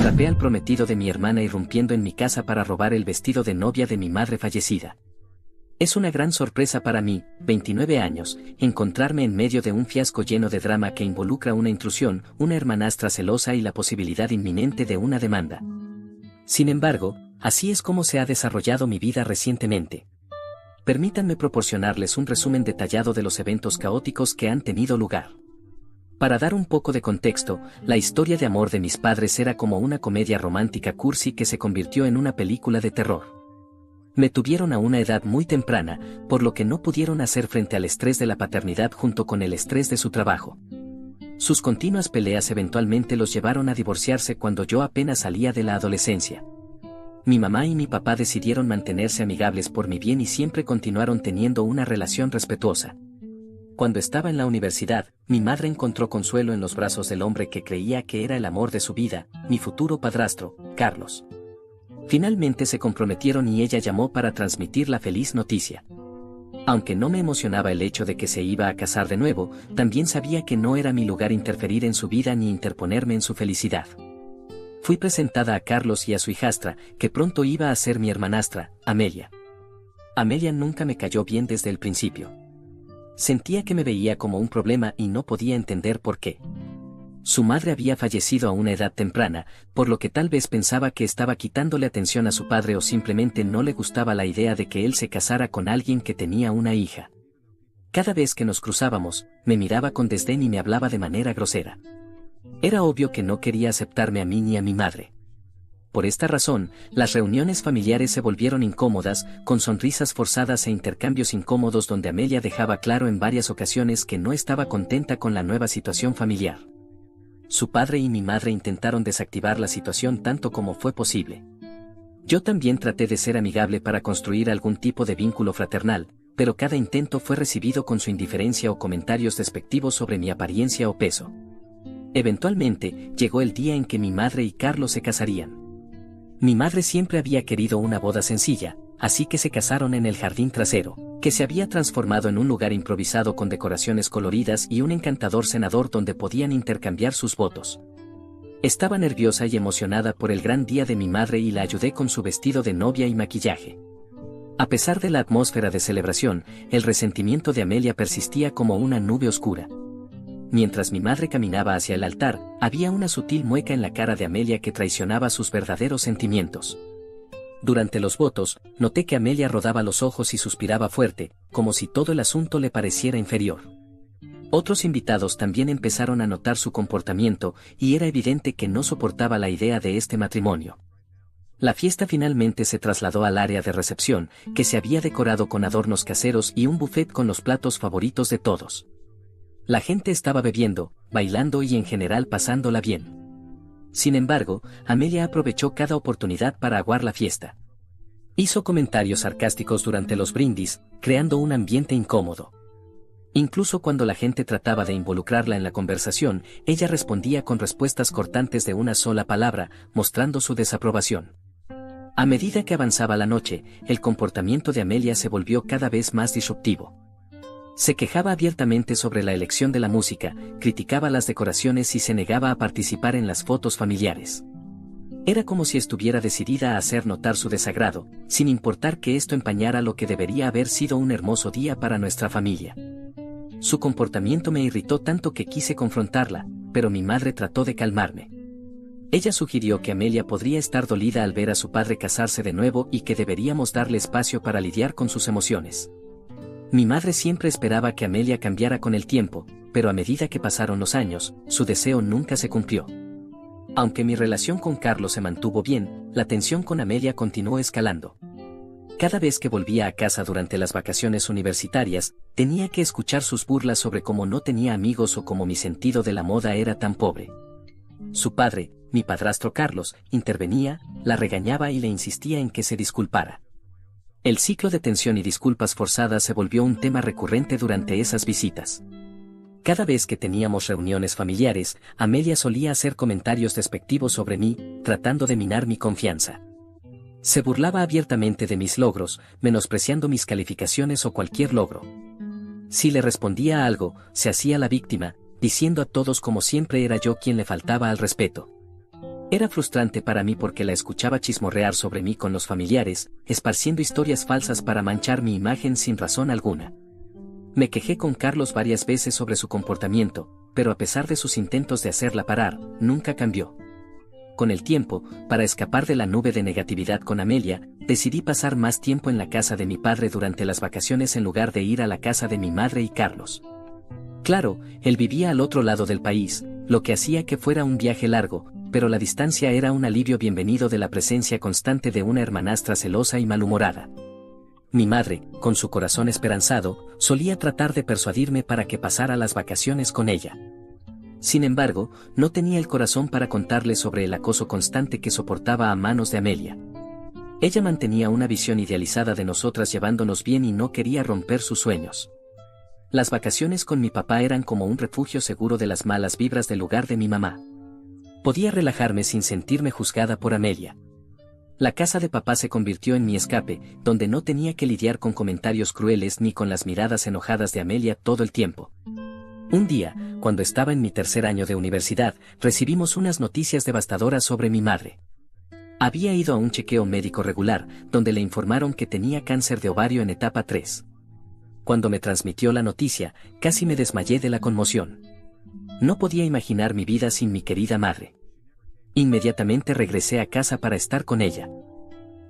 Atrapé al prometido de mi hermana irrumpiendo en mi casa para robar el vestido de novia de mi madre fallecida. Es una gran sorpresa para mí, 29 años, encontrarme en medio de un fiasco lleno de drama que involucra una intrusión, una hermanastra celosa y la posibilidad inminente de una demanda. Sin embargo, así es como se ha desarrollado mi vida recientemente. Permítanme proporcionarles un resumen detallado de los eventos caóticos que han tenido lugar. Para dar un poco de contexto, la historia de amor de mis padres era como una comedia romántica cursi que se convirtió en una película de terror. Me tuvieron a una edad muy temprana, por lo que no pudieron hacer frente al estrés de la paternidad junto con el estrés de su trabajo. Sus continuas peleas eventualmente los llevaron a divorciarse cuando yo apenas salía de la adolescencia. Mi mamá y mi papá decidieron mantenerse amigables por mi bien y siempre continuaron teniendo una relación respetuosa. Cuando estaba en la universidad, mi madre encontró consuelo en los brazos del hombre que creía que era el amor de su vida, mi futuro padrastro, Carlos. Finalmente se comprometieron y ella llamó para transmitir la feliz noticia. Aunque no me emocionaba el hecho de que se iba a casar de nuevo, también sabía que no era mi lugar interferir en su vida ni interponerme en su felicidad. Fui presentada a Carlos y a su hijastra, que pronto iba a ser mi hermanastra, Amelia. Amelia nunca me cayó bien desde el principio. Sentía que me veía como un problema y no podía entender por qué. Su madre había fallecido a una edad temprana, por lo que tal vez pensaba que estaba quitándole atención a su padre o simplemente no le gustaba la idea de que él se casara con alguien que tenía una hija. Cada vez que nos cruzábamos, me miraba con desdén y me hablaba de manera grosera. Era obvio que no quería aceptarme a mí ni a mi madre. Por esta razón, las reuniones familiares se volvieron incómodas, con sonrisas forzadas e intercambios incómodos donde Amelia dejaba claro en varias ocasiones que no estaba contenta con la nueva situación familiar. Su padre y mi madre intentaron desactivar la situación tanto como fue posible. Yo también traté de ser amigable para construir algún tipo de vínculo fraternal, pero cada intento fue recibido con su indiferencia o comentarios despectivos sobre mi apariencia o peso. Eventualmente, llegó el día en que mi madre y Carlos se casarían. Mi madre siempre había querido una boda sencilla, así que se casaron en el jardín trasero, que se había transformado en un lugar improvisado con decoraciones coloridas y un encantador cenador donde podían intercambiar sus votos. Estaba nerviosa y emocionada por el gran día de mi madre y la ayudé con su vestido de novia y maquillaje. A pesar de la atmósfera de celebración, el resentimiento de Amelia persistía como una nube oscura. Mientras mi madre caminaba hacia el altar, había una sutil mueca en la cara de Amelia que traicionaba sus verdaderos sentimientos. Durante los votos, noté que Amelia rodaba los ojos y suspiraba fuerte, como si todo el asunto le pareciera inferior. Otros invitados también empezaron a notar su comportamiento, y era evidente que no soportaba la idea de este matrimonio. La fiesta finalmente se trasladó al área de recepción, que se había decorado con adornos caseros y un buffet con los platos favoritos de todos. La gente estaba bebiendo, bailando y en general pasándola bien. Sin embargo, Amelia aprovechó cada oportunidad para aguar la fiesta. Hizo comentarios sarcásticos durante los brindis, creando un ambiente incómodo. Incluso cuando la gente trataba de involucrarla en la conversación, ella respondía con respuestas cortantes de una sola palabra, mostrando su desaprobación. A medida que avanzaba la noche, el comportamiento de Amelia se volvió cada vez más disruptivo. Se quejaba abiertamente sobre la elección de la música, criticaba las decoraciones y se negaba a participar en las fotos familiares. Era como si estuviera decidida a hacer notar su desagrado, sin importar que esto empañara lo que debería haber sido un hermoso día para nuestra familia. Su comportamiento me irritó tanto que quise confrontarla, pero mi madre trató de calmarme. Ella sugirió que Amelia podría estar dolida al ver a su padre casarse de nuevo y que deberíamos darle espacio para lidiar con sus emociones. Mi madre siempre esperaba que Amelia cambiara con el tiempo, pero a medida que pasaron los años, su deseo nunca se cumplió. Aunque mi relación con Carlos se mantuvo bien, la tensión con Amelia continuó escalando. Cada vez que volvía a casa durante las vacaciones universitarias, tenía que escuchar sus burlas sobre cómo no tenía amigos o cómo mi sentido de la moda era tan pobre. Su padre, mi padrastro Carlos, intervenía, la regañaba y le insistía en que se disculpara. El ciclo de tensión y disculpas forzadas se volvió un tema recurrente durante esas visitas. Cada vez que teníamos reuniones familiares, Amelia solía hacer comentarios despectivos sobre mí, tratando de minar mi confianza. Se burlaba abiertamente de mis logros, menospreciando mis calificaciones o cualquier logro. Si le respondía a algo, se hacía la víctima, diciendo a todos como siempre era yo quien le faltaba al respeto. Era frustrante para mí porque la escuchaba chismorrear sobre mí con los familiares, esparciendo historias falsas para manchar mi imagen sin razón alguna. Me quejé con Carlos varias veces sobre su comportamiento, pero a pesar de sus intentos de hacerla parar, nunca cambió. Con el tiempo, para escapar de la nube de negatividad con Amelia, decidí pasar más tiempo en la casa de mi padre durante las vacaciones en lugar de ir a la casa de mi madre y Carlos. Claro, él vivía al otro lado del país, lo que hacía que fuera un viaje largo, pero la distancia era un alivio bienvenido de la presencia constante de una hermanastra celosa y malhumorada. Mi madre, con su corazón esperanzado, solía tratar de persuadirme para que pasara las vacaciones con ella. Sin embargo, no tenía el corazón para contarle sobre el acoso constante que soportaba a manos de Amelia. Ella mantenía una visión idealizada de nosotras llevándonos bien y no quería romper sus sueños. Las vacaciones con mi papá eran como un refugio seguro de las malas vibras del lugar de mi mamá. Podía relajarme sin sentirme juzgada por Amelia. La casa de papá se convirtió en mi escape, donde no tenía que lidiar con comentarios crueles ni con las miradas enojadas de Amelia todo el tiempo. Un día, cuando estaba en mi tercer año de universidad, recibimos unas noticias devastadoras sobre mi madre. Había ido a un chequeo médico regular, donde le informaron que tenía cáncer de ovario en etapa 3. Cuando me transmitió la noticia, casi me desmayé de la conmoción. No podía imaginar mi vida sin mi querida madre. Inmediatamente regresé a casa para estar con ella.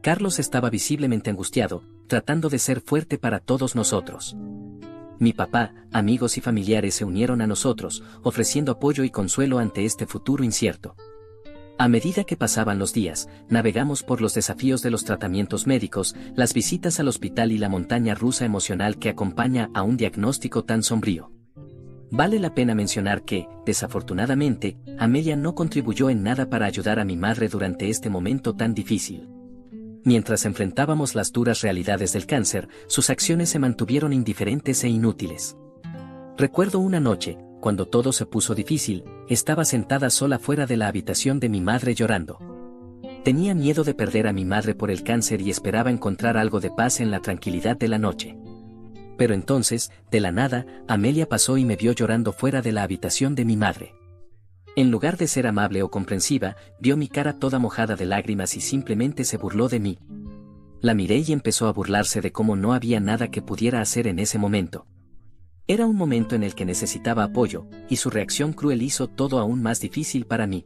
Carlos estaba visiblemente angustiado, tratando de ser fuerte para todos nosotros. Mi papá, amigos y familiares se unieron a nosotros, ofreciendo apoyo y consuelo ante este futuro incierto. A medida que pasaban los días, navegamos por los desafíos de los tratamientos médicos, las visitas al hospital y la montaña rusa emocional que acompaña a un diagnóstico tan sombrío. Vale la pena mencionar que, desafortunadamente, Amelia no contribuyó en nada para ayudar a mi madre durante este momento tan difícil. Mientras enfrentábamos las duras realidades del cáncer, sus acciones se mantuvieron indiferentes e inútiles. Recuerdo una noche, cuando todo se puso difícil, estaba sentada sola fuera de la habitación de mi madre llorando. Tenía miedo de perder a mi madre por el cáncer y esperaba encontrar algo de paz en la tranquilidad de la noche. Pero entonces, de la nada, Amelia pasó y me vio llorando fuera de la habitación de mi madre. En lugar de ser amable o comprensiva, vio mi cara toda mojada de lágrimas y simplemente se burló de mí. La miré y empezó a burlarse de cómo no había nada que pudiera hacer en ese momento. Era un momento en el que necesitaba apoyo, y su reacción cruel hizo todo aún más difícil para mí.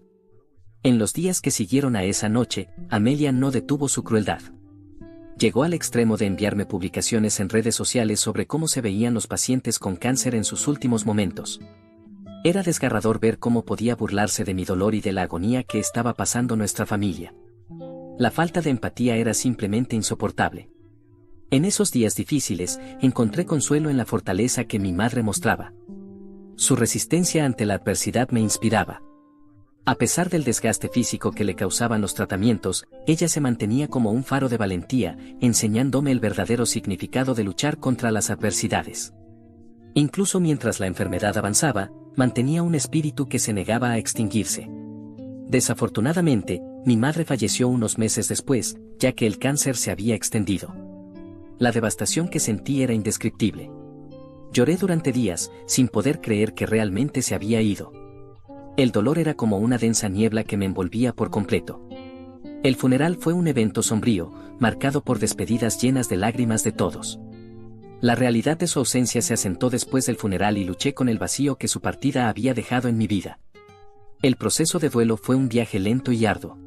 En los días que siguieron a esa noche, Amelia no detuvo su crueldad. Llegó al extremo de enviarme publicaciones en redes sociales sobre cómo se veían los pacientes con cáncer en sus últimos momentos. Era desgarrador ver cómo podía burlarse de mi dolor y de la agonía que estaba pasando nuestra familia. La falta de empatía era simplemente insoportable. En esos días difíciles, encontré consuelo en la fortaleza que mi madre mostraba. Su resistencia ante la adversidad me inspiraba. A pesar del desgaste físico que le causaban los tratamientos, ella se mantenía como un faro de valentía, enseñándome el verdadero significado de luchar contra las adversidades. Incluso mientras la enfermedad avanzaba, mantenía un espíritu que se negaba a extinguirse. Desafortunadamente, mi madre falleció unos meses después, ya que el cáncer se había extendido. La devastación que sentí era indescriptible. Lloré durante días, sin poder creer que realmente se había ido. El dolor era como una densa niebla que me envolvía por completo. El funeral fue un evento sombrío, marcado por despedidas llenas de lágrimas de todos. La realidad de su ausencia se asentó después del funeral y luché con el vacío que su partida había dejado en mi vida. El proceso de duelo fue un viaje lento y arduo.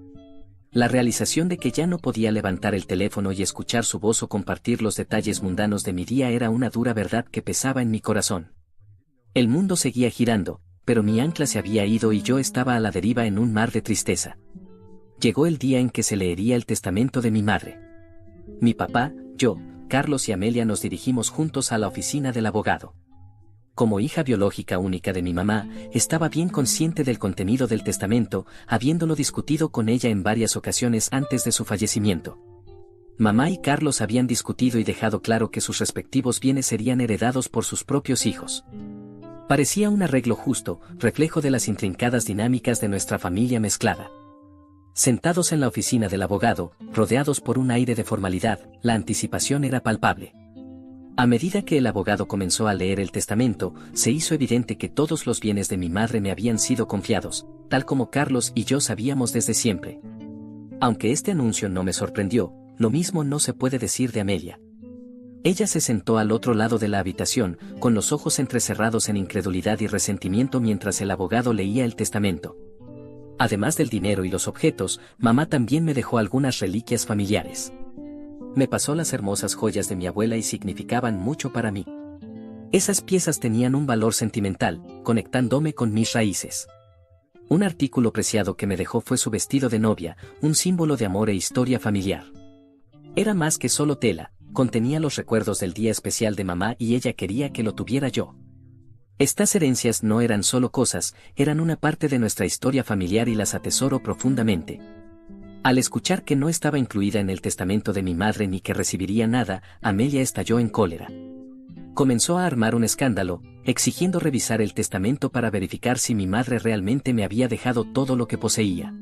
La realización de que ya no podía levantar el teléfono y escuchar su voz o compartir los detalles mundanos de mi día era una dura verdad que pesaba en mi corazón. El mundo seguía girando, pero mi ancla se había ido y yo estaba a la deriva en un mar de tristeza. Llegó el día en que se leería el testamento de mi madre. Mi papá, yo, Carlos y Amelia nos dirigimos juntos a la oficina del abogado. Como hija biológica única de mi mamá, estaba bien consciente del contenido del testamento, habiéndolo discutido con ella en varias ocasiones antes de su fallecimiento. Mamá y Carlos habían discutido y dejado claro que sus respectivos bienes serían heredados por sus propios hijos. Parecía un arreglo justo, reflejo de las intrincadas dinámicas de nuestra familia mezclada. Sentados en la oficina del abogado, rodeados por un aire de formalidad, la anticipación era palpable. A medida que el abogado comenzó a leer el testamento, se hizo evidente que todos los bienes de mi madre me habían sido confiados, tal como Carlos y yo sabíamos desde siempre. Aunque este anuncio no me sorprendió, lo mismo no se puede decir de Amelia. Ella se sentó al otro lado de la habitación, con los ojos entrecerrados en incredulidad y resentimiento mientras el abogado leía el testamento. Además del dinero y los objetos, mamá también me dejó algunas reliquias familiares. Me pasó las hermosas joyas de mi abuela y significaban mucho para mí. Esas piezas tenían un valor sentimental, conectándome con mis raíces. Un artículo preciado que me dejó fue su vestido de novia, un símbolo de amor e historia familiar. Era más que solo tela, contenía los recuerdos del día especial de mamá y ella quería que lo tuviera yo. Estas herencias no eran solo cosas, eran una parte de nuestra historia familiar y las atesoro profundamente. Al escuchar que no estaba incluida en el testamento de mi madre ni que recibiría nada, Amelia estalló en cólera. Comenzó a armar un escándalo, exigiendo revisar el testamento para verificar si mi madre realmente me había dejado todo lo que poseía.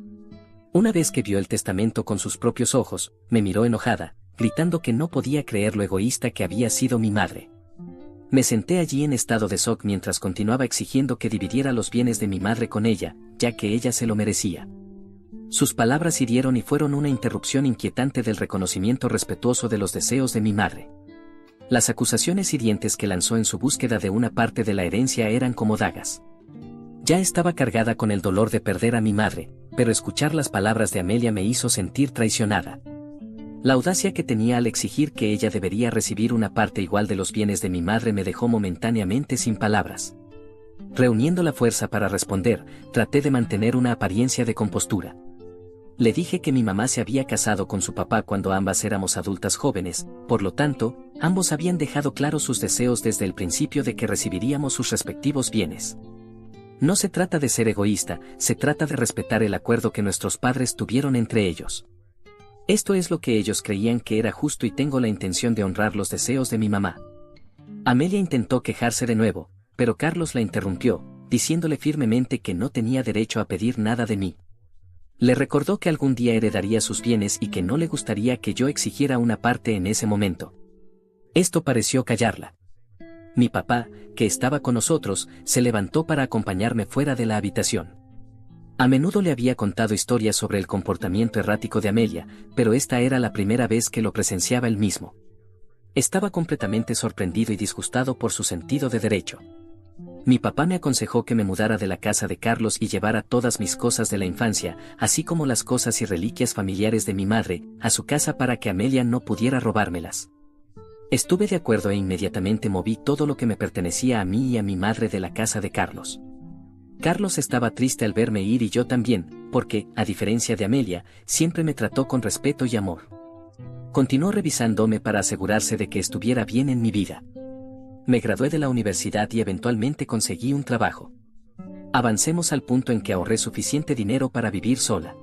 Una vez que vio el testamento con sus propios ojos, me miró enojada, gritando que no podía creer lo egoísta que había sido mi madre. Me senté allí en estado de shock mientras continuaba exigiendo que dividiera los bienes de mi madre con ella, ya que ella se lo merecía. Sus palabras hirieron y fueron una interrupción inquietante del reconocimiento respetuoso de los deseos de mi madre. Las acusaciones hirientes que lanzó en su búsqueda de una parte de la herencia eran como dagas. Ya estaba cargada con el dolor de perder a mi madre, pero escuchar las palabras de Amelia me hizo sentir traicionada. La audacia que tenía al exigir que ella debería recibir una parte igual de los bienes de mi madre me dejó momentáneamente sin palabras. Reuniendo la fuerza para responder, traté de mantener una apariencia de compostura. Le dije que mi mamá se había casado con su papá cuando ambas éramos adultas jóvenes, por lo tanto, ambos habían dejado claros sus deseos desde el principio de que recibiríamos sus respectivos bienes. No se trata de ser egoísta, se trata de respetar el acuerdo que nuestros padres tuvieron entre ellos. Esto es lo que ellos creían que era justo y tengo la intención de honrar los deseos de mi mamá. Amelia intentó quejarse de nuevo, pero Carlos la interrumpió, diciéndole firmemente que no tenía derecho a pedir nada de mí. Le recordó que algún día heredaría sus bienes y que no le gustaría que yo exigiera una parte en ese momento. Esto pareció callarla. Mi papá, que estaba con nosotros, se levantó para acompañarme fuera de la habitación. A menudo le había contado historias sobre el comportamiento errático de Amelia, pero esta era la primera vez que lo presenciaba él mismo. Estaba completamente sorprendido y disgustado por su sentido de derecho. Mi papá me aconsejó que me mudara de la casa de Carlos y llevara todas mis cosas de la infancia, así como las cosas y reliquias familiares de mi madre, a su casa para que Amelia no pudiera robármelas. Estuve de acuerdo e inmediatamente moví todo lo que me pertenecía a mí y a mi madre de la casa de Carlos. Carlos estaba triste al verme ir y yo también, porque, a diferencia de Amelia, siempre me trató con respeto y amor. Continuó revisándome para asegurarse de que estuviera bien en mi vida. Me gradué de la universidad y eventualmente conseguí un trabajo. Avancemos al punto en que ahorré suficiente dinero para vivir sola.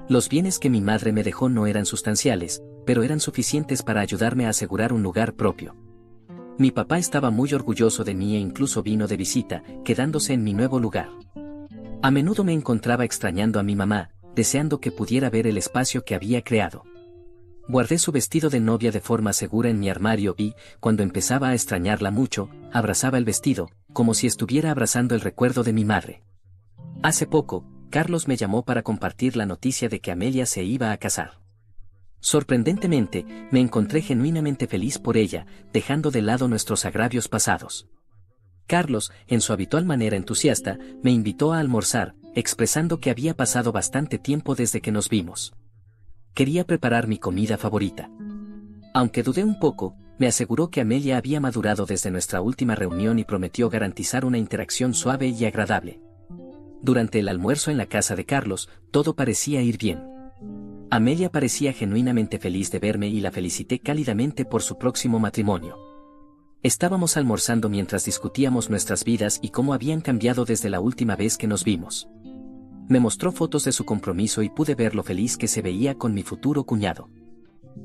Los bienes que mi madre me dejó no eran sustanciales, pero eran suficientes para ayudarme a asegurar un lugar propio. Mi papá estaba muy orgulloso de mí e incluso vino de visita, quedándose en mi nuevo lugar. A menudo me encontraba extrañando a mi mamá, deseando que pudiera ver el espacio que había creado. Guardé su vestido de novia de forma segura en mi armario y, cuando empezaba a extrañarla mucho, abrazaba el vestido, como si estuviera abrazando el recuerdo de mi madre. Hace poco, Carlos me llamó para compartir la noticia de que Amelia se iba a casar. Sorprendentemente, me encontré genuinamente feliz por ella, dejando de lado nuestros agravios pasados. Carlos, en su habitual manera entusiasta, me invitó a almorzar, expresando que había pasado bastante tiempo desde que nos vimos. Quería preparar mi comida favorita. Aunque dudé un poco, me aseguró que Amelia había madurado desde nuestra última reunión y prometió garantizar una interacción suave y agradable. Durante el almuerzo en la casa de Carlos, todo parecía ir bien. Amelia parecía genuinamente feliz de verme y la felicité cálidamente por su próximo matrimonio. Estábamos almorzando mientras discutíamos nuestras vidas y cómo habían cambiado desde la última vez que nos vimos. Me mostró fotos de su compromiso y pude ver lo feliz que se veía con mi futuro cuñado.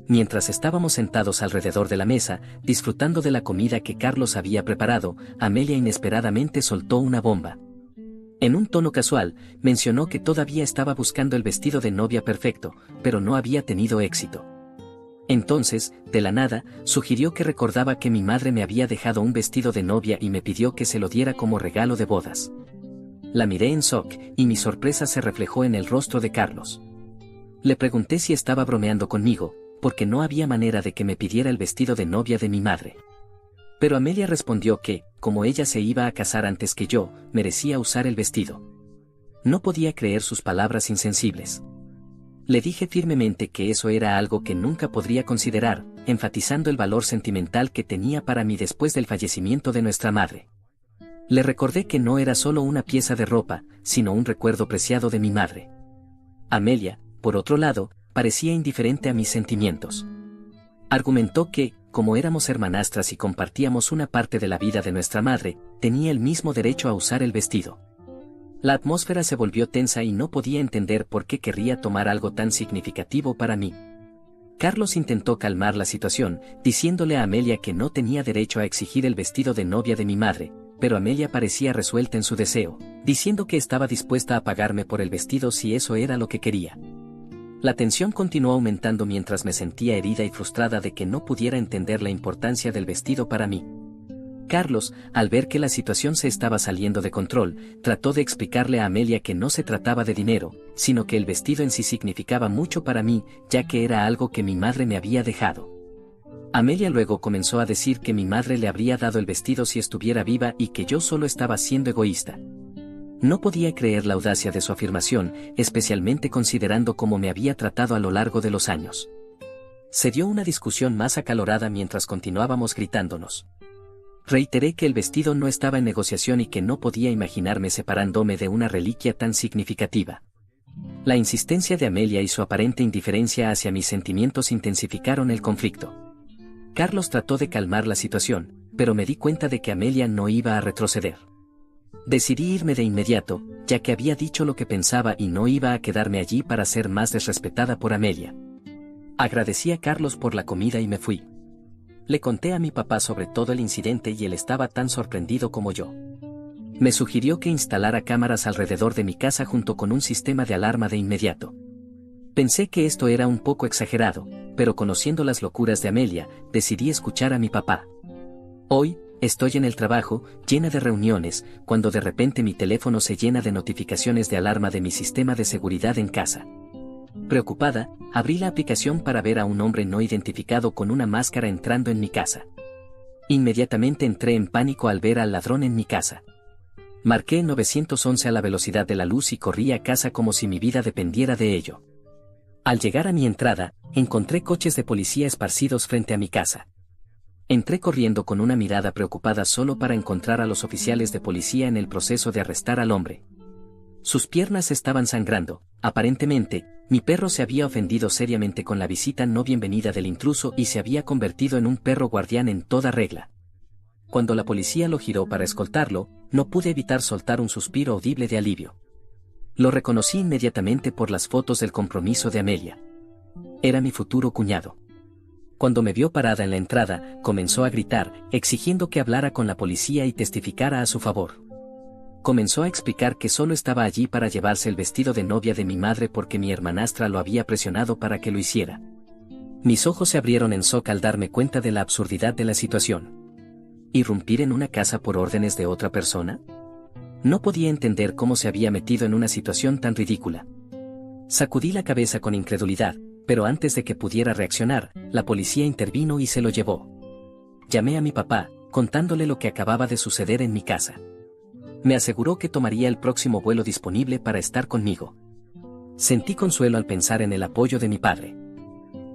Mientras estábamos sentados alrededor de la mesa, disfrutando de la comida que Carlos había preparado, Amelia inesperadamente soltó una bomba. En un tono casual, mencionó que todavía estaba buscando el vestido de novia perfecto, pero no había tenido éxito. Entonces, de la nada, sugirió que recordaba que mi madre me había dejado un vestido de novia y me pidió que se lo diera como regalo de bodas. La miré en shock, y mi sorpresa se reflejó en el rostro de Carlos. Le pregunté si estaba bromeando conmigo, porque no había manera de que me pidiera el vestido de novia de mi madre. Pero Amelia respondió que, como ella se iba a casar antes que yo, merecía usar el vestido. No podía creer sus palabras insensibles. Le dije firmemente que eso era algo que nunca podría considerar, enfatizando el valor sentimental que tenía para mí después del fallecimiento de nuestra madre. Le recordé que no era solo una pieza de ropa, sino un recuerdo preciado de mi madre. Amelia, por otro lado, parecía indiferente a mis sentimientos. Argumentó que, como éramos hermanastras y compartíamos una parte de la vida de nuestra madre, tenía el mismo derecho a usar el vestido. La atmósfera se volvió tensa y no podía entender por qué querría tomar algo tan significativo para mí. Carlos intentó calmar la situación, diciéndole a Amelia que no tenía derecho a exigir el vestido de novia de mi madre, pero Amelia parecía resuelta en su deseo, diciendo que estaba dispuesta a pagarme por el vestido si eso era lo que quería. La tensión continuó aumentando mientras me sentía herida y frustrada de que no pudiera entender la importancia del vestido para mí. Carlos, al ver que la situación se estaba saliendo de control, trató de explicarle a Amelia que no se trataba de dinero, sino que el vestido en sí significaba mucho para mí, ya que era algo que mi madre me había dejado. Amelia luego comenzó a decir que mi madre le habría dado el vestido si estuviera viva y que yo solo estaba siendo egoísta. No podía creer la audacia de su afirmación, especialmente considerando cómo me había tratado a lo largo de los años. Se dio una discusión más acalorada mientras continuábamos gritándonos. Reiteré que el vestido no estaba en negociación y que no podía imaginarme separándome de una reliquia tan significativa. La insistencia de Amelia y su aparente indiferencia hacia mis sentimientos intensificaron el conflicto. Carlos trató de calmar la situación, pero me di cuenta de que Amelia no iba a retroceder. Decidí irme de inmediato, ya que había dicho lo que pensaba y no iba a quedarme allí para ser más desrespetada por Amelia. Agradecí a Carlos por la comida y me fui. Le conté a mi papá sobre todo el incidente y él estaba tan sorprendido como yo. Me sugirió que instalara cámaras alrededor de mi casa junto con un sistema de alarma de inmediato. Pensé que esto era un poco exagerado, pero conociendo las locuras de Amelia, decidí escuchar a mi papá. Hoy, estoy en el trabajo, llena de reuniones, cuando de repente mi teléfono se llena de notificaciones de alarma de mi sistema de seguridad en casa. Preocupada, abrí la aplicación para ver a un hombre no identificado con una máscara entrando en mi casa. Inmediatamente entré en pánico al ver al ladrón en mi casa. Marqué 911 a la velocidad de la luz y corrí a casa como si mi vida dependiera de ello. Al llegar a mi entrada, encontré coches de policía esparcidos frente a mi casa. Entré corriendo con una mirada preocupada solo para encontrar a los oficiales de policía en el proceso de arrestar al hombre. Sus piernas estaban sangrando, aparentemente, mi perro se había ofendido seriamente con la visita no bienvenida del intruso y se había convertido en un perro guardián en toda regla. Cuando la policía lo giró para escoltarlo, no pude evitar soltar un suspiro audible de alivio. Lo reconocí inmediatamente por las fotos del compromiso de Amelia. Era mi futuro cuñado. Cuando me vio parada en la entrada, comenzó a gritar, exigiendo que hablara con la policía y testificara a su favor. Comenzó a explicar que solo estaba allí para llevarse el vestido de novia de mi madre porque mi hermanastra lo había presionado para que lo hiciera. Mis ojos se abrieron en shock al darme cuenta de la absurdidad de la situación. ¿Irrumpir en una casa por órdenes de otra persona? No podía entender cómo se había metido en una situación tan ridícula. Sacudí la cabeza con incredulidad, pero antes de que pudiera reaccionar, la policía intervino y se lo llevó. Llamé a mi papá, contándole lo que acababa de suceder en mi casa. Me aseguró que tomaría el próximo vuelo disponible para estar conmigo. Sentí consuelo al pensar en el apoyo de mi padre.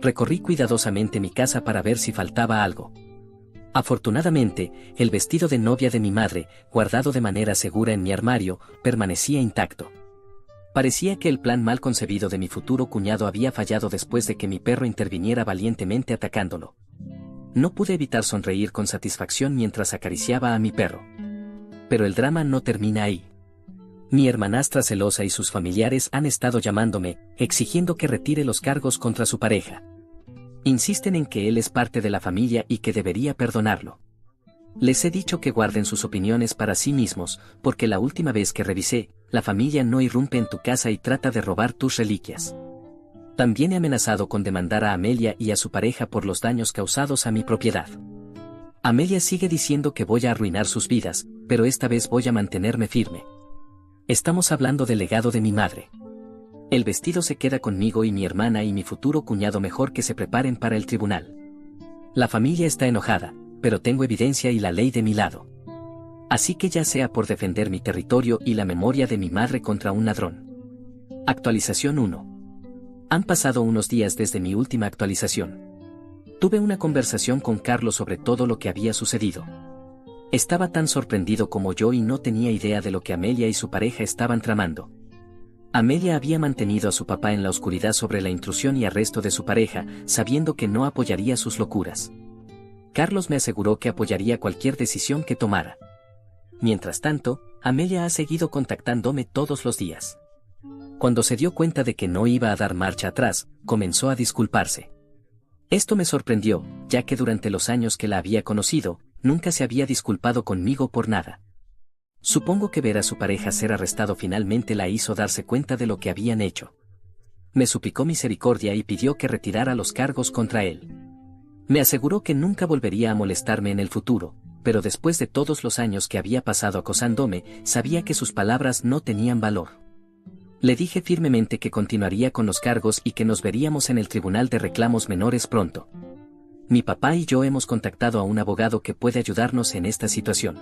Recorrí cuidadosamente mi casa para ver si faltaba algo. Afortunadamente, el vestido de novia de mi madre, guardado de manera segura en mi armario, permanecía intacto. Parecía que el plan mal concebido de mi futuro cuñado había fallado después de que mi perro interviniera valientemente atacándolo. No pude evitar sonreír con satisfacción mientras acariciaba a mi perro. Pero el drama no termina ahí. Mi hermanastra celosa y sus familiares han estado llamándome, exigiendo que retire los cargos contra su pareja. Insisten en que él es parte de la familia y que debería perdonarlo. Les he dicho que guarden sus opiniones para sí mismos, porque la última vez que revisé, la familia no irrumpe en tu casa y trata de robar tus reliquias. También he amenazado con demandar a Amelia y a su pareja por los daños causados a mi propiedad. Amelia sigue diciendo que voy a arruinar sus vidas, pero esta vez voy a mantenerme firme. Estamos hablando del legado de mi madre. El vestido se queda conmigo y mi hermana y mi futuro cuñado, mejor que se preparen para el tribunal. La familia está enojada, pero tengo evidencia y la ley de mi lado. Así que ya sea por defender mi territorio y la memoria de mi madre contra un ladrón. Actualización 1. Han pasado unos días desde mi última actualización. Tuve una conversación con Carlos sobre todo lo que había sucedido. Estaba tan sorprendido como yo y no tenía idea de lo que Amelia y su pareja estaban tramando. Amelia había mantenido a su papá en la oscuridad sobre la intrusión y arresto de su pareja, sabiendo que no apoyaría sus locuras. Carlos me aseguró que apoyaría cualquier decisión que tomara. Mientras tanto, Amelia ha seguido contactándome todos los días. Cuando se dio cuenta de que no iba a dar marcha atrás, comenzó a disculparse. Esto me sorprendió, ya que durante los años que la había conocido, nunca se había disculpado conmigo por nada. Supongo que ver a su pareja ser arrestado finalmente la hizo darse cuenta de lo que habían hecho. Me suplicó misericordia y pidió que retirara los cargos contra él. Me aseguró que nunca volvería a molestarme en el futuro, pero después de todos los años que había pasado acosándome, sabía que sus palabras no tenían valor. Le dije firmemente que continuaría con los cargos y que nos veríamos en el Tribunal de Reclamos Menores pronto. Mi papá y yo hemos contactado a un abogado que puede ayudarnos en esta situación.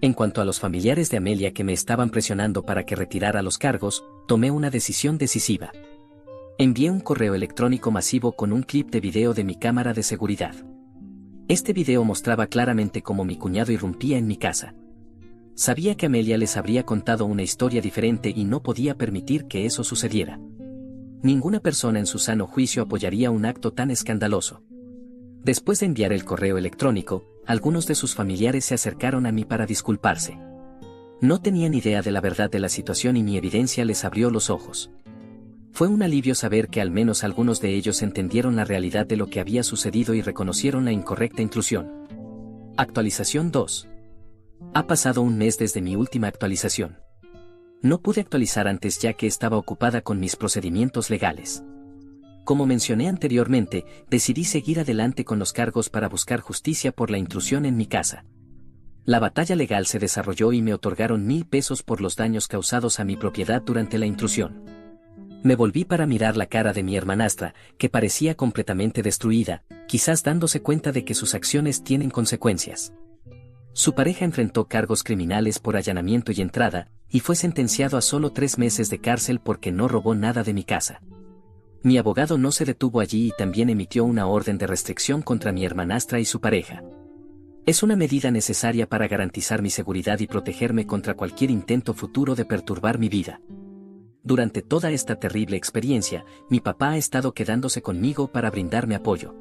En cuanto a los familiares de Amelia que me estaban presionando para que retirara los cargos, tomé una decisión decisiva. Envié un correo electrónico masivo con un clip de video de mi cámara de seguridad. Este video mostraba claramente cómo mi cuñado irrumpía en mi casa. Sabía que Amelia les habría contado una historia diferente y no podía permitir que eso sucediera. Ninguna persona en su sano juicio apoyaría un acto tan escandaloso. Después de enviar el correo electrónico, algunos de sus familiares se acercaron a mí para disculparse. No tenían idea de la verdad de la situación y mi evidencia les abrió los ojos. Fue un alivio saber que al menos algunos de ellos entendieron la realidad de lo que había sucedido y reconocieron la incorrecta intrusión. Actualización 2. Ha pasado un mes desde mi última actualización. No pude actualizar antes ya que estaba ocupada con mis procedimientos legales. Como mencioné anteriormente, decidí seguir adelante con los cargos para buscar justicia por la intrusión en mi casa. La batalla legal se desarrolló y me otorgaron 1,000 pesos por los daños causados a mi propiedad durante la intrusión. Me volví para mirar la cara de mi hermanastra, que parecía completamente destruida, quizás dándose cuenta de que sus acciones tienen consecuencias. Su pareja enfrentó cargos criminales por allanamiento y entrada, y fue sentenciado a solo 3 meses de cárcel porque no robó nada de mi casa. Mi abogado no se detuvo allí y también emitió una orden de restricción contra mi hermanastra y su pareja. Es una medida necesaria para garantizar mi seguridad y protegerme contra cualquier intento futuro de perturbar mi vida. Durante toda esta terrible experiencia, mi papá ha estado quedándose conmigo para brindarme apoyo.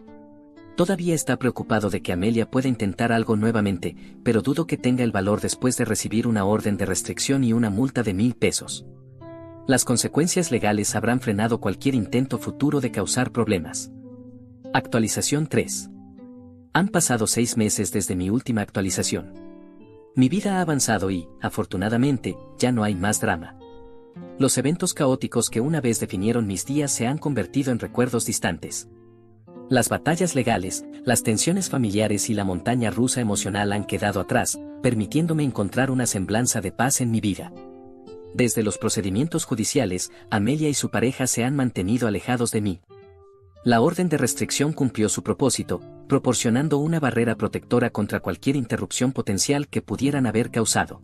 Todavía está preocupado de que Amelia pueda intentar algo nuevamente, pero dudo que tenga el valor después de recibir una orden de restricción y una multa de 1,000 pesos. Las consecuencias legales habrán frenado cualquier intento futuro de causar problemas. Actualización 3. Han pasado 6 meses desde mi última actualización. Mi vida ha avanzado y, afortunadamente, ya no hay más drama. Los eventos caóticos que una vez definieron mis días se han convertido en recuerdos distantes. Las batallas legales, las tensiones familiares y la montaña rusa emocional han quedado atrás, permitiéndome encontrar una semblanza de paz en mi vida. Desde los procedimientos judiciales, Amelia y su pareja se han mantenido alejados de mí. La orden de restricción cumplió su propósito, proporcionando una barrera protectora contra cualquier interrupción potencial que pudieran haber causado.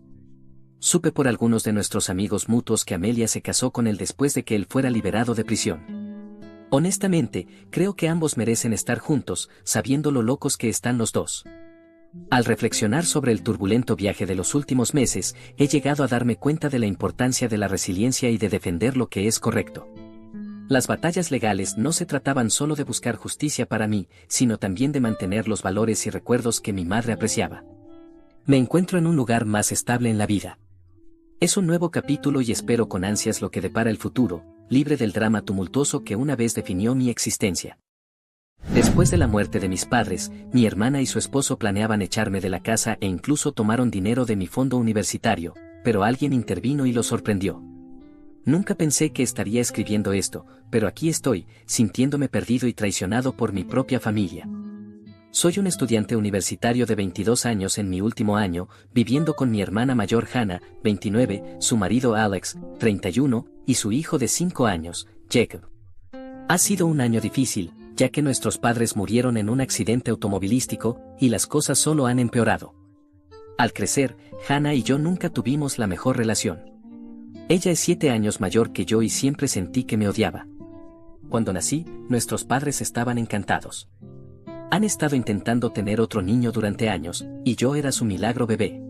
Supe por algunos de nuestros amigos mutuos que Amelia se casó con él después de que él fuera liberado de prisión. Honestamente, creo que ambos merecen estar juntos, sabiendo lo locos que están los dos. Al reflexionar sobre el turbulento viaje de los últimos meses, he llegado a darme cuenta de la importancia de la resiliencia y de defender lo que es correcto. Las batallas legales no se trataban solo de buscar justicia para mí, sino también de mantener los valores y recuerdos que mi madre apreciaba. Me encuentro en un lugar más estable en la vida. Es un nuevo capítulo y espero con ansias lo que depara el futuro, libre del drama tumultuoso que una vez definió mi existencia. Después de la muerte de mis padres, mi hermana y su esposo planeaban echarme de la casa e incluso tomaron dinero de mi fondo universitario, pero alguien intervino y los sorprendió. Nunca pensé que estaría escribiendo esto, pero aquí estoy, sintiéndome perdido y traicionado por mi propia familia. Soy un estudiante universitario de 22 años en mi último año, viviendo con mi hermana mayor Hannah, 29, su marido Alex, 31, y su hijo de 5 años, Jacob. Ha sido un año difícil, ya que nuestros padres murieron en un accidente automovilístico, y las cosas solo han empeorado. Al crecer, Hannah y yo nunca tuvimos la mejor relación. Ella es 7 años mayor que yo y siempre sentí que me odiaba. Cuando nací, nuestros padres estaban encantados. Han estado intentando tener otro niño durante años, y yo era su milagro bebé.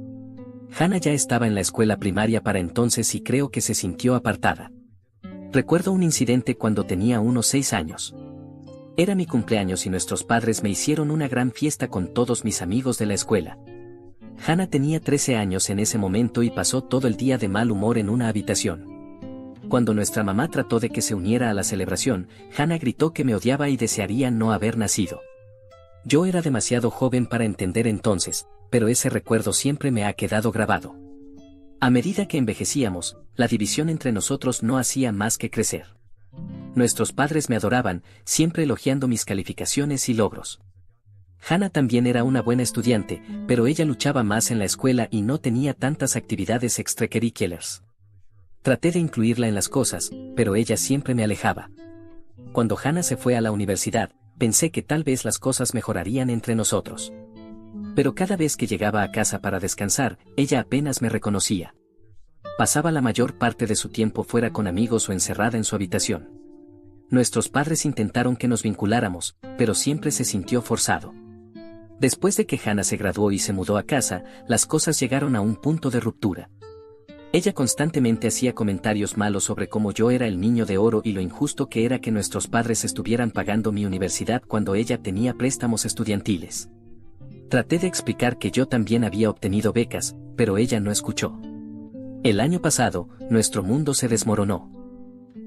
Hannah ya estaba en la escuela primaria para entonces y creo que se sintió apartada. Recuerdo un incidente cuando tenía unos 6 años. Era mi cumpleaños y nuestros padres me hicieron una gran fiesta con todos mis amigos de la escuela. Hannah tenía 13 años en ese momento y pasó todo el día de mal humor en una habitación. Cuando nuestra mamá trató de que se uniera a la celebración, Hannah gritó que me odiaba y desearía no haber nacido. Yo era demasiado joven para entender entonces, pero ese recuerdo siempre me ha quedado grabado. A medida que envejecíamos, la división entre nosotros no hacía más que crecer. Nuestros padres me adoraban, siempre elogiando mis calificaciones y logros. Hannah también era una buena estudiante, pero ella luchaba más en la escuela y no tenía tantas actividades extracurriculares. Traté de incluirla en las cosas, pero ella siempre me alejaba. Cuando Hannah se fue a la universidad, pensé que tal vez las cosas mejorarían entre nosotros. Pero cada vez que llegaba a casa para descansar, ella apenas me reconocía. Pasaba la mayor parte de su tiempo fuera con amigos o encerrada en su habitación. Nuestros padres intentaron que nos vinculáramos, pero siempre se sintió forzado. Después de que Hannah se graduó y se mudó a casa, las cosas llegaron a un punto de ruptura. Ella constantemente hacía comentarios malos sobre cómo yo era el niño de oro y lo injusto que era que nuestros padres estuvieran pagando mi universidad cuando ella tenía préstamos estudiantiles. Traté de explicar que yo también había obtenido becas, pero ella no escuchó. El año pasado, nuestro mundo se desmoronó.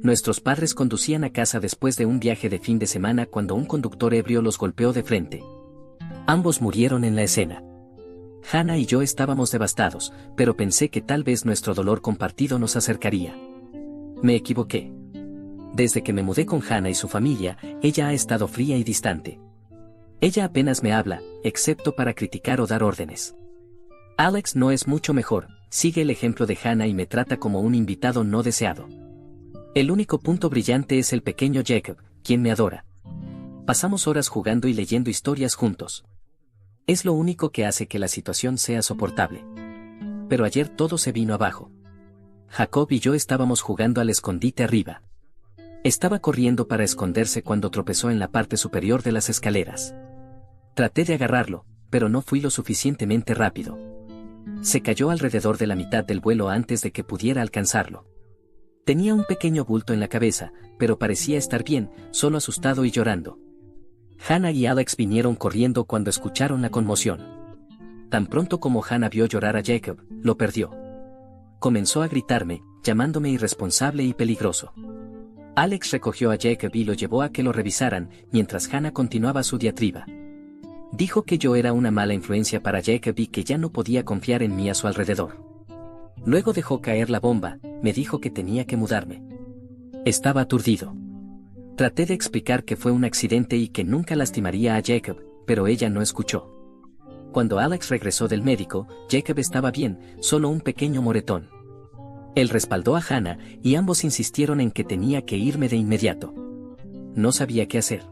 Nuestros padres conducían a casa después de un viaje de fin de semana cuando un conductor ebrio los golpeó de frente. Ambos murieron en la escena. Hannah y yo estábamos devastados, pero pensé que tal vez nuestro dolor compartido nos acercaría. Me equivoqué. Desde que me mudé con Hannah y su familia, ella ha estado fría y distante. Ella apenas me habla, excepto para criticar o dar órdenes. Alex no es mucho mejor, sigue el ejemplo de Hannah y me trata como un invitado no deseado. El único punto brillante es el pequeño Jacob, quien me adora. Pasamos horas jugando y leyendo historias juntos. Es lo único que hace que la situación sea soportable. Pero ayer todo se vino abajo. Jacob y yo estábamos jugando al escondite arriba. Estaba corriendo para esconderse cuando tropezó en la parte superior de las escaleras. Traté de agarrarlo, pero no fui lo suficientemente rápido. Se cayó alrededor de la mitad del vuelo antes de que pudiera alcanzarlo. Tenía un pequeño bulto en la cabeza, pero parecía estar bien, solo asustado y llorando. Hannah y Alex vinieron corriendo cuando escucharon la conmoción. Tan pronto como Hannah vio llorar a Jacob, lo perdió. Comenzó a gritarme, llamándome irresponsable y peligroso. Alex recogió a Jacob y lo llevó a que lo revisaran, mientras Hannah continuaba su diatriba. Dijo que yo era una mala influencia para Jacob y que ya no podía confiar en mí a su alrededor. Luego dejó caer la bomba, me dijo que tenía que mudarme. Estaba aturdido. Traté de explicar que fue un accidente y que nunca lastimaría a Jacob, pero ella no escuchó. Cuando Alex regresó del médico, Jacob estaba bien, solo un pequeño moretón. Él respaldó a Hannah y ambos insistieron en que tenía que irme de inmediato. No sabía qué hacer.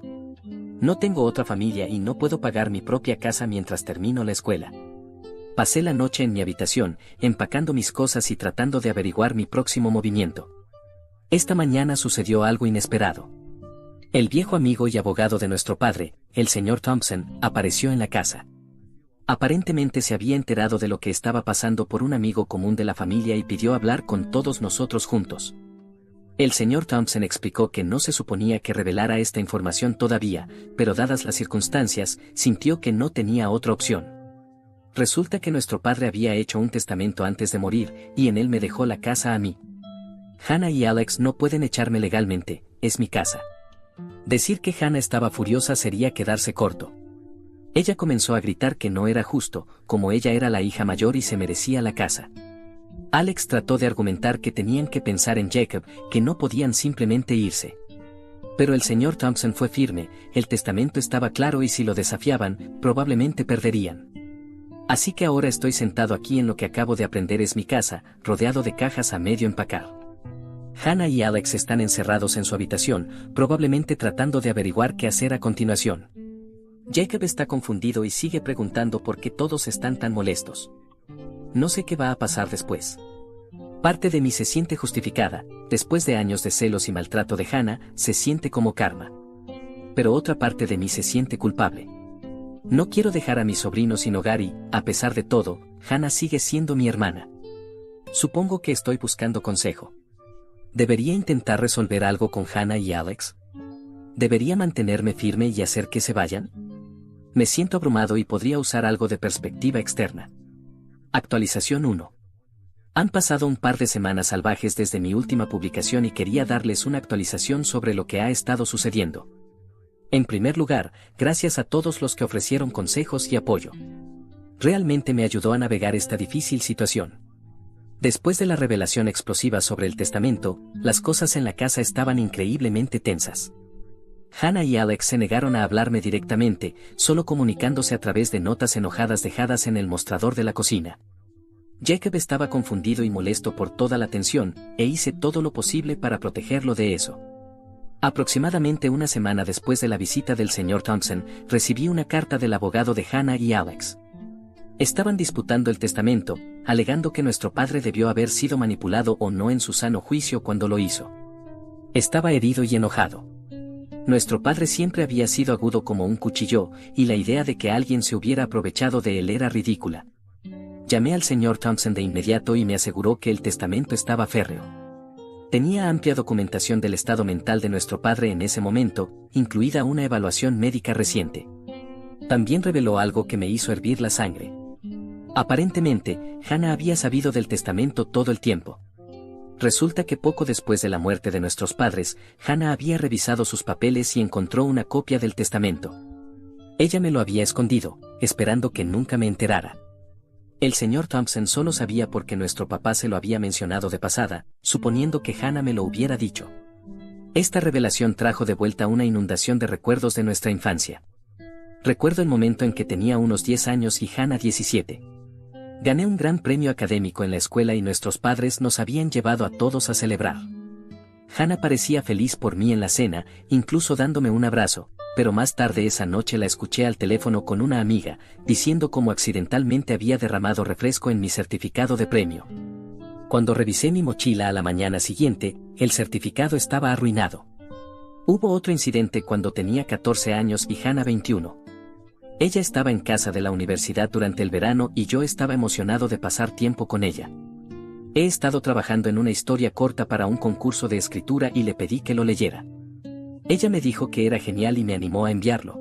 No tengo otra familia y no puedo pagar mi propia casa mientras termino la escuela. Pasé la noche en mi habitación, empacando mis cosas y tratando de averiguar mi próximo movimiento. Esta mañana sucedió algo inesperado. El viejo amigo y abogado de nuestro padre, el señor Thompson, apareció en la casa. Aparentemente se había enterado de lo que estaba pasando por un amigo común de la familia y pidió hablar con todos nosotros juntos. El señor Thompson explicó que no se suponía que revelara esta información todavía, pero dadas las circunstancias, sintió que no tenía otra opción. Resulta que nuestro padre había hecho un testamento antes de morir, y en él me dejó la casa a mí. Hannah y Alex no pueden echarme legalmente, es mi casa. Decir que Hannah estaba furiosa sería quedarse corto. Ella comenzó a gritar que no era justo, como ella era la hija mayor y se merecía la casa. Alex trató de argumentar que tenían que pensar en Jacob, que no podían simplemente irse. Pero el señor Thompson fue firme, el testamento estaba claro y si lo desafiaban, probablemente perderían. Así que ahora estoy sentado aquí en lo que acabo de aprender es mi casa, rodeado de cajas a medio empacar. Hannah y Alex están encerrados en su habitación, probablemente tratando de averiguar qué hacer a continuación. Jacob está confundido y sigue preguntando por qué todos están tan molestos. No sé qué va a pasar después. Parte de mí se siente justificada, después de años de celos y maltrato de Hannah, se siente como karma. Pero otra parte de mí se siente culpable. No quiero dejar a mi sobrino sin hogar y, a pesar de todo, Hannah sigue siendo mi hermana. Supongo que estoy buscando consejo. ¿Debería intentar resolver algo con Hannah y Alex? ¿Debería mantenerme firme y hacer que se vayan? Me siento abrumado y podría usar algo de perspectiva externa. Actualización 1. Han pasado un par de semanas salvajes desde mi última publicación y quería darles una actualización sobre lo que ha estado sucediendo. En primer lugar, gracias a todos los que ofrecieron consejos y apoyo. Realmente me ayudó a navegar esta difícil situación. Después de la revelación explosiva sobre el testamento, las cosas en la casa estaban increíblemente tensas. Hannah y Alex se negaron a hablarme directamente, solo comunicándose a través de notas enojadas dejadas en el mostrador de la cocina. Jacob estaba confundido y molesto por toda la tensión, e hice todo lo posible para protegerlo de eso. Aproximadamente una semana después de la visita del señor Thompson, recibí una carta del abogado de Hannah y Alex. Estaban disputando el testamento, alegando que nuestro padre debió haber sido manipulado o no en su sano juicio cuando lo hizo. Estaba herido y enojado. Nuestro padre siempre había sido agudo como un cuchillo, y la idea de que alguien se hubiera aprovechado de él era ridícula. Llamé al señor Thompson de inmediato y me aseguró que el testamento estaba férreo. Tenía amplia documentación del estado mental de nuestro padre en ese momento, incluida una evaluación médica reciente. También reveló algo que me hizo hervir la sangre. Aparentemente, Hannah había sabido del testamento todo el tiempo. Resulta que poco después de la muerte de nuestros padres, Hannah había revisado sus papeles y encontró una copia del testamento. Ella me lo había escondido, esperando que nunca me enterara. El señor Thompson solo sabía porque nuestro papá se lo había mencionado de pasada, suponiendo que Hannah me lo hubiera dicho. Esta revelación trajo de vuelta una inundación de recuerdos de nuestra infancia. Recuerdo el momento en que tenía unos 10 años y Hannah 17. Gané un gran premio académico en la escuela y nuestros padres nos habían llevado a todos a celebrar. Hannah parecía feliz por mí en la cena, incluso dándome un abrazo, pero más tarde esa noche la escuché al teléfono con una amiga, diciendo cómo accidentalmente había derramado refresco en mi certificado de premio. Cuando revisé mi mochila a la mañana siguiente, el certificado estaba arruinado. Hubo otro incidente cuando tenía 14 años y Hannah 21. Ella estaba en casa de la universidad durante el verano y yo estaba emocionado de pasar tiempo con ella. He estado trabajando en una historia corta para un concurso de escritura y le pedí que lo leyera. Ella me dijo que era genial y me animó a enviarlo.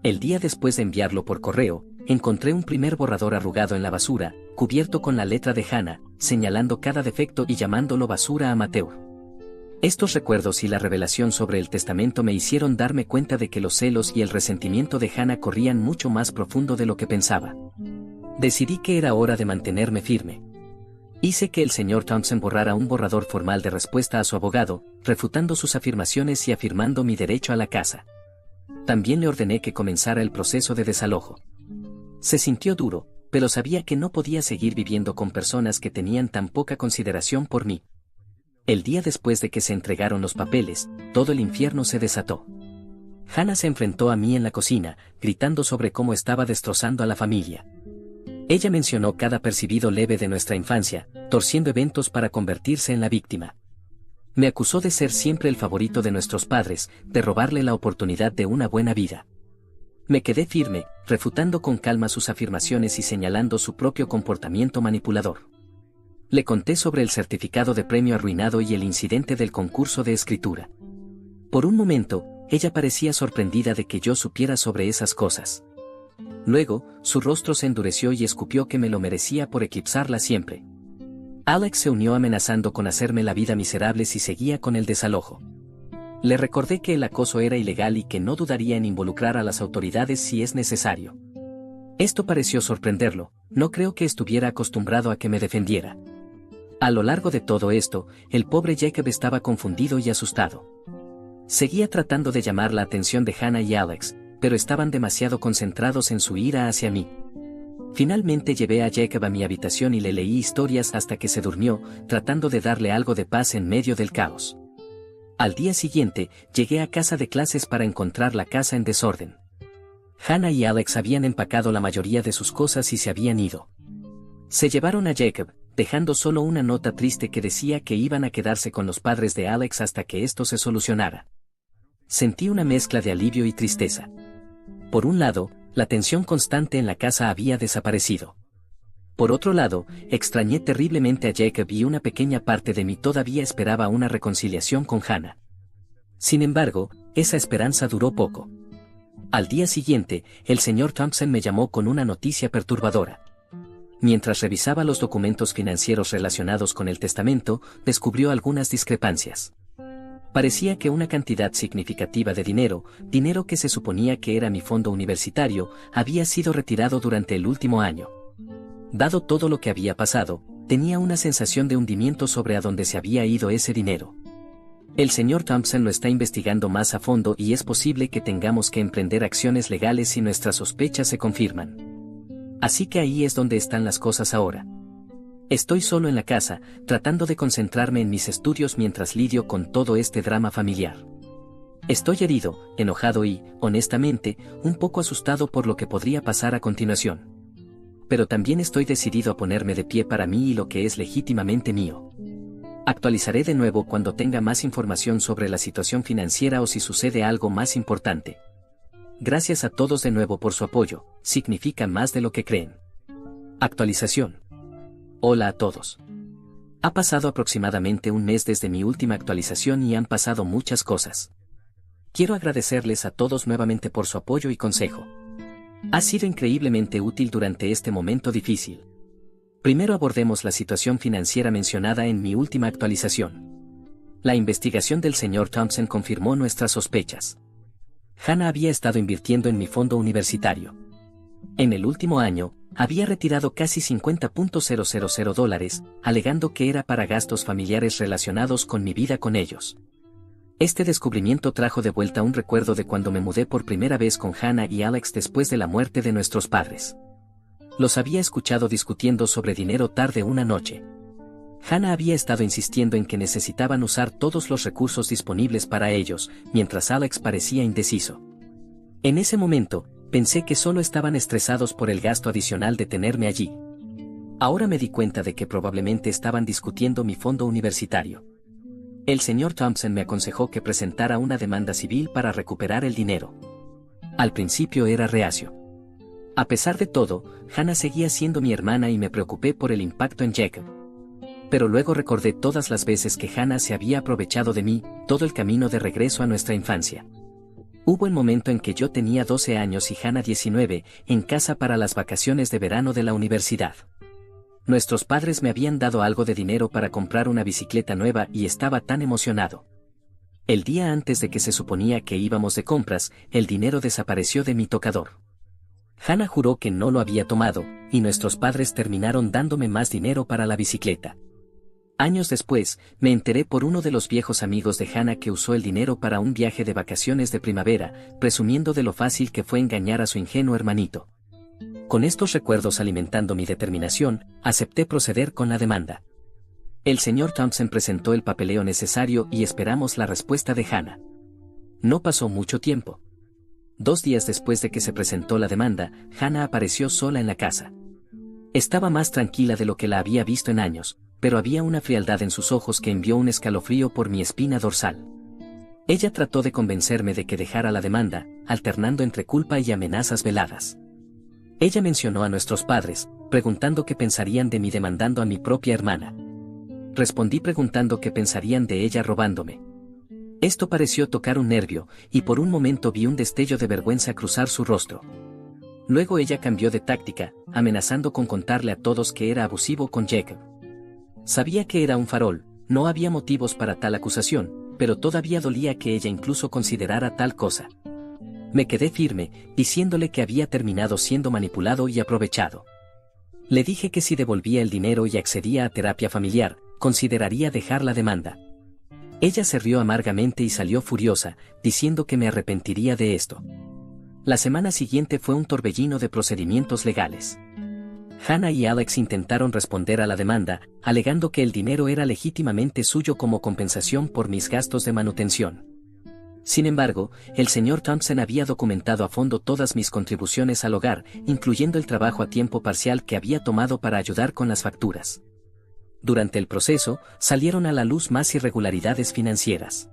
El día después de enviarlo por correo, encontré un primer borrador arrugado en la basura, cubierto con la letra de Hannah, señalando cada defecto y llamándolo basura amateur. Estos recuerdos y la revelación sobre el testamento me hicieron darme cuenta de que los celos y el resentimiento de Hannah corrían mucho más profundo de lo que pensaba. Decidí que era hora de mantenerme firme. Hice que el señor Thompson borrara un borrador formal de respuesta a su abogado, refutando sus afirmaciones y afirmando mi derecho a la casa. También le ordené que comenzara el proceso de desalojo. Se sintió duro, pero sabía que no podía seguir viviendo con personas que tenían tan poca consideración por mí. El día después de que se entregaron los papeles, todo el infierno se desató. Hannah se enfrentó a mí en la cocina, gritando sobre cómo estaba destrozando a la familia. Ella mencionó cada percibido leve de nuestra infancia, torciendo eventos para convertirse en la víctima. Me acusó de ser siempre el favorito de nuestros padres, de robarle la oportunidad de una buena vida. Me quedé firme, refutando con calma sus afirmaciones y señalando su propio comportamiento manipulador. Le conté sobre el certificado de premio arruinado y el incidente del concurso de escritura. Por un momento, ella parecía sorprendida de que yo supiera sobre esas cosas. Luego, su rostro se endureció y escupió que me lo merecía por eclipsarla siempre. Alex se unió amenazando con hacerme la vida miserable si seguía con el desalojo. Le recordé que el acoso era ilegal y que no dudaría en involucrar a las autoridades si es necesario. Esto pareció sorprenderlo, no creo que estuviera acostumbrado a que me defendiera. A lo largo de todo esto, el pobre Jacob estaba confundido y asustado. Seguía tratando de llamar la atención de Hannah y Alex, pero estaban demasiado concentrados en su ira hacia mí. Finalmente llevé a Jacob a mi habitación y le leí historias hasta que se durmió, tratando de darle algo de paz en medio del caos. Al día siguiente, llegué a casa de clases para encontrar la casa en desorden. Hannah y Alex habían empacado la mayoría de sus cosas y se habían ido. Se llevaron a Jacob, dejando solo una nota triste que decía que iban a quedarse con los padres de Alex hasta que esto se solucionara. Sentí una mezcla de alivio y tristeza. Por un lado, la tensión constante en la casa había desaparecido. Por otro lado, extrañé terriblemente a Jacob y una pequeña parte de mí todavía esperaba una reconciliación con Hannah. Sin embargo, esa esperanza duró poco. Al día siguiente, el señor Thompson me llamó con una noticia perturbadora. Mientras revisaba los documentos financieros relacionados con el testamento, descubrió algunas discrepancias. Parecía que una cantidad significativa de dinero que se suponía que era mi fondo universitario, había sido retirado durante el último año. Dado todo lo que había pasado, tenía una sensación de hundimiento sobre a dónde se había ido ese dinero. El señor Thompson lo está investigando más a fondo y es posible que tengamos que emprender acciones legales si nuestras sospechas se confirman. Así que ahí es donde están las cosas ahora. Estoy solo en la casa, tratando de concentrarme en mis estudios mientras lidio con todo este drama familiar. Estoy herido, enojado y, honestamente, un poco asustado por lo que podría pasar a continuación. Pero también estoy decidido a ponerme de pie para mí y lo que es legítimamente mío. Actualizaré de nuevo cuando tenga más información sobre la situación financiera o si sucede algo más importante. Gracias a todos de nuevo por su apoyo, significa más de lo que creen. Actualización. Hola a todos. Ha pasado aproximadamente un mes desde mi última actualización y han pasado muchas cosas. Quiero agradecerles a todos nuevamente por su apoyo y consejo. Ha sido increíblemente útil durante este momento difícil. Primero abordemos la situación financiera mencionada en mi última actualización. La investigación del señor Thompson confirmó nuestras sospechas. Hannah había estado invirtiendo en mi fondo universitario. En el último año, había retirado casi $50,000, alegando que era para gastos familiares relacionados con mi vida con ellos. Este descubrimiento trajo de vuelta un recuerdo de cuando me mudé por primera vez con Hannah y Alex después de la muerte de nuestros padres. Los había escuchado discutiendo sobre dinero tarde una noche. Hannah había estado insistiendo en que necesitaban usar todos los recursos disponibles para ellos, mientras Alex parecía indeciso. En ese momento, pensé que solo estaban estresados por el gasto adicional de tenerme allí. Ahora me di cuenta de que probablemente estaban discutiendo mi fondo universitario. El señor Thompson me aconsejó que presentara una demanda civil para recuperar el dinero. Al principio era reacio. A pesar de todo, Hannah seguía siendo mi hermana y me preocupé por el impacto en Jacob. Pero luego recordé todas las veces que Hannah se había aprovechado de mí, todo el camino de regreso a nuestra infancia. Hubo el momento en que yo tenía 12 años y Hannah 19, en casa para las vacaciones de verano de la universidad. Nuestros padres me habían dado algo de dinero para comprar una bicicleta nueva y estaba tan emocionado. El día antes de que se suponía que íbamos de compras, el dinero desapareció de mi tocador. Hannah juró que no lo había tomado, y nuestros padres terminaron dándome más dinero para la bicicleta. Años después, me enteré por uno de los viejos amigos de Hannah que usó el dinero para un viaje de vacaciones de primavera, presumiendo de lo fácil que fue engañar a su ingenuo hermanito. Con estos recuerdos alimentando mi determinación, acepté proceder con la demanda. El señor Thompson presentó el papeleo necesario y esperamos la respuesta de Hannah. No pasó mucho tiempo. 2 días después de que se presentó la demanda, Hannah apareció sola en la casa. Estaba más tranquila de lo que la había visto en años, pero había una frialdad en sus ojos que envió un escalofrío por mi espina dorsal. Ella trató de convencerme de que dejara la demanda, alternando entre culpa y amenazas veladas. Ella mencionó a nuestros padres, preguntando qué pensarían de mí demandando a mi propia hermana. Respondí preguntando qué pensarían de ella robándome. Esto pareció tocar un nervio, y por un momento vi un destello de vergüenza cruzar su rostro. Luego ella cambió de táctica, amenazando con contarle a todos que era abusivo con Jacob. Sabía que era un farol, no había motivos para tal acusación, pero todavía dolía que ella incluso considerara tal cosa. Me quedé firme, diciéndole que había terminado siendo manipulado y aprovechado. Le dije que si devolvía el dinero y accedía a terapia familiar, consideraría dejar la demanda. Ella se rió amargamente y salió furiosa, diciendo que me arrepentiría de esto. La semana siguiente fue un torbellino de procedimientos legales. Hannah y Alex intentaron responder a la demanda, alegando que el dinero era legítimamente suyo como compensación por mis gastos de manutención. Sin embargo, el señor Thompson había documentado a fondo todas mis contribuciones al hogar, incluyendo el trabajo a tiempo parcial que había tomado para ayudar con las facturas. Durante el proceso, salieron a la luz más irregularidades financieras.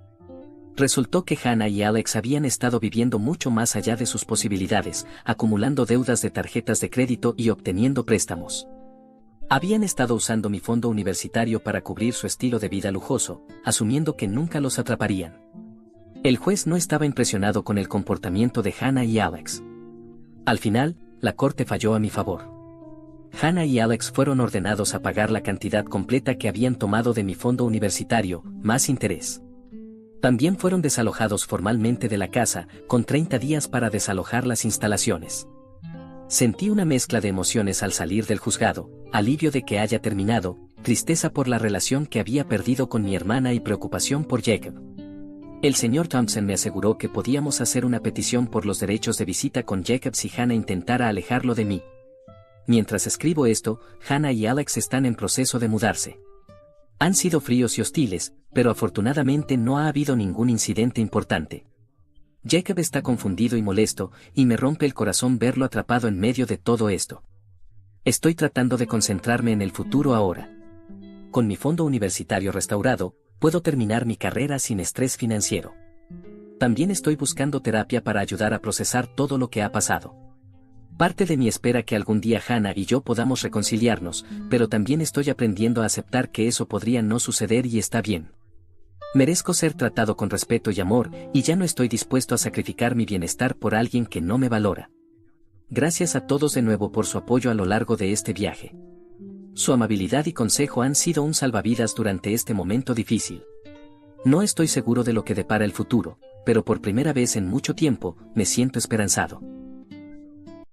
Resultó que Hannah y Alex habían estado viviendo mucho más allá de sus posibilidades, acumulando deudas de tarjetas de crédito y obteniendo préstamos. Habían estado usando mi fondo universitario para cubrir su estilo de vida lujoso, asumiendo que nunca los atraparían. El juez no estaba impresionado con el comportamiento de Hannah y Alex. Al final, la corte falló a mi favor. Hannah y Alex fueron ordenados a pagar la cantidad completa que habían tomado de mi fondo universitario, más interés. También fueron desalojados formalmente de la casa, con 30 días para desalojar las instalaciones. Sentí una mezcla de emociones al salir del juzgado, alivio de que haya terminado, tristeza por la relación que había perdido con mi hermana y preocupación por Jacob. El señor Thompson me aseguró que podíamos hacer una petición por los derechos de visita con Jacob si Hannah intentara alejarlo de mí. Mientras escribo esto, Hannah y Alex están en proceso de mudarse. Han sido fríos y hostiles, pero afortunadamente no ha habido ningún incidente importante. Jacob está confundido y molesto, y me rompe el corazón verlo atrapado en medio de todo esto. Estoy tratando de concentrarme en el futuro ahora. Con mi fondo universitario restaurado, puedo terminar mi carrera sin estrés financiero. También estoy buscando terapia para ayudar a procesar todo lo que ha pasado. Parte de mí espera que algún día Hannah y yo podamos reconciliarnos, pero también estoy aprendiendo a aceptar que eso podría no suceder y está bien. Merezco ser tratado con respeto y amor, y ya no estoy dispuesto a sacrificar mi bienestar por alguien que no me valora. Gracias a todos de nuevo por su apoyo a lo largo de este viaje. Su amabilidad y consejo han sido un salvavidas durante este momento difícil. No estoy seguro de lo que depara el futuro, pero por primera vez en mucho tiempo, me siento esperanzado.